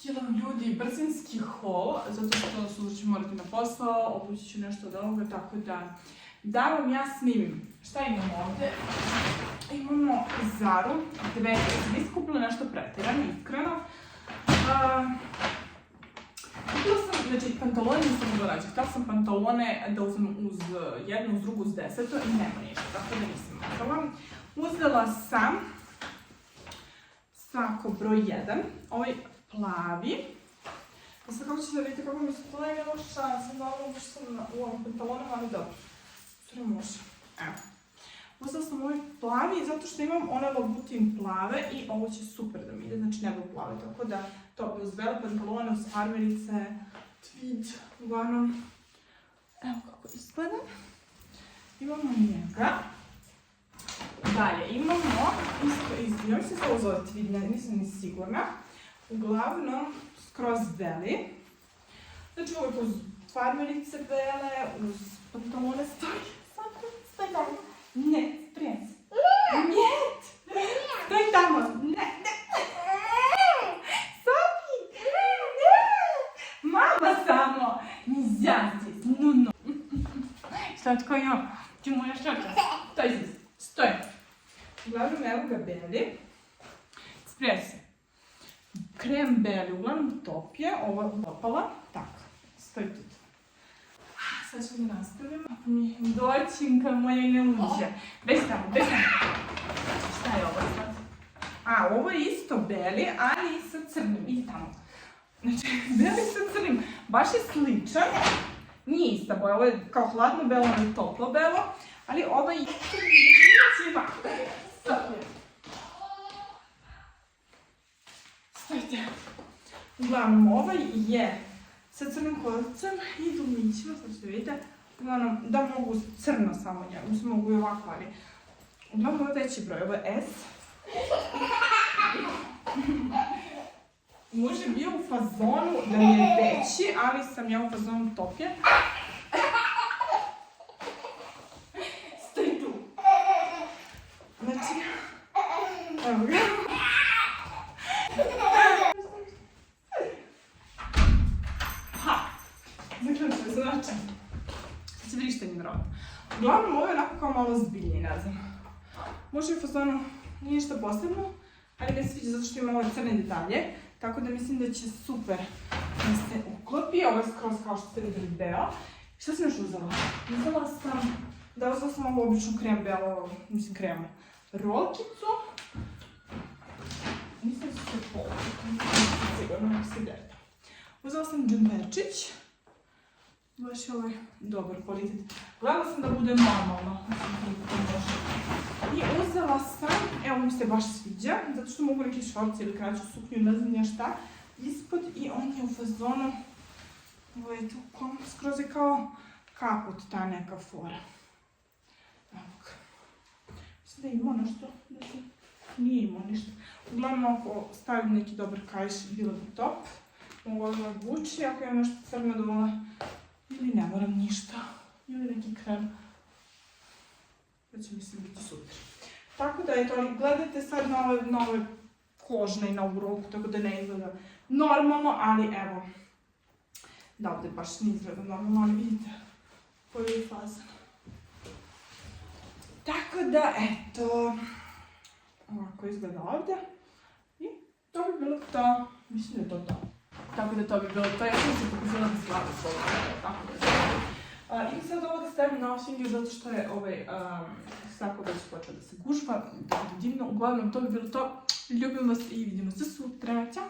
Jedan ljudi brzinski haul, zato što sutra ću morati na posao, obući ću nešto od ovoga, tako da vam ja snimim. Šta imamo ovde? Imamo Zaru, dve, nisam kupila nešto pretirano, iskreno. Kupila sam, znači pantalone nisam mogla naći, htjela sam pantalone da uzmem uz jednu, uz drugu, uz deseto i nema ništa, tako da nisam mogla. Uzela sam sako broj 1, ovaj plavi. Pa sad kako ćete da vidite kako mi se to nema šanse, naravno što sam u ovom pantalonu, ali dobro. Sve može. Evo. Uzela sam ovaj plavi zato što imam onaj Louboutin plave i ovo će super da mi ide, znači nebo plave, tako da to bi uz bele pantalone, uz farmerice, tweed, uglavnom. Evo kako izgleda. Imamo njega. Dalje, imamo, ja mislim da ovo zove tweed, nisam ni sigurna. Uglavnom, skroz beli. Znači uvijek uz farmerice bele, uz pantalone stoj tamo. Ne, sprijem se. Njet! Stoj tamo. Ne. Sofi! Mama samo! Nizja здесь. Ну. Slatko jo. Ti moja šoča. Stoj здесь. Stoj. Uglavnom, evo ga beli. Sprijem se. Krem beli, uglavnom top je, ova opala, tako, stoji tu. Sad ćemo da nastavimo, ako mi doćinka moja ne uđe. Bez tamo. Šta je ovo sad? A, ovo je isto beli, ali sa crnim, i tamo. Znači, beli sa crnim, baš je sličan, nije ista boja, ovo je kao hladno belo, ovo je toplo belo, ali ovo je isto Stojite. Uglavnom, ovaj je sa crnim kolicem i dumićima, sad ćete vidite, uglavnom, da mogu crno samo njegu, mislim mogu i ovako, ali uglavnom ovo je veći broj, ovo je S. Muž je bio u fazonu da mi je veći, ali sam ja u fazonu top je. Stoji tu. Znači, evo ga. Zaključili se, znači. Sad će vidjeti što je nevjerojatno. Uglavnom, ovo je onako kao malo zbiljnije, ne znam. Može u fazonu, nije ništa posebno, ali me sviđa zato što ima ove crne detalje. Tako da mislim da će super da se uklopi. Ovo je skroz kao što ste vidjeli beo. Šta sam još uzela? Uzela sam ovu običnu krem belo, mislim kremu, rolkicu. Mislim da su se polaki, sigurno nek se gleda. Uzela sam džemperčić. Baš je ovaj dobar kvalitet. Gledala sam da bude normalno. I uzela sam, evo mi se baš sviđa, zato što mogu neki šorci ili kraću suknju, ne znam ja šta, ispod i on je u fazonu, ovo je tu, skroz je kao kaput, ta neka fora. Evo ga. Mislim da je imao nešto, nije imao ništa. Uglavnom, ako stavim neki dobar kajš, bilo bi top. Mogu odmah vući, ako imam nešto crno dole, ili ne moram ništa, ili neki krem. To će mislim biti super. Tako da eto, ali gledajte sad na ove kožne i na ovu ruku, tako da ne izgleda normalno, ali evo, da ovdje baš ne izgleda normalno, ali vidite koji je fazan. Tako da eto, ovako izgleda ovdje i to bi bilo to, mislim da je to to. Tako da to bi bilo to, ja sam se pokazala da slavu svoju, tako da je to. I sad ovo da stavim na osinju zato što je ovaj sako već počeo da se gušpa, tako da divno, uglavnom to bi bilo to. Ljubim vas i vidimo se sutra, ćao!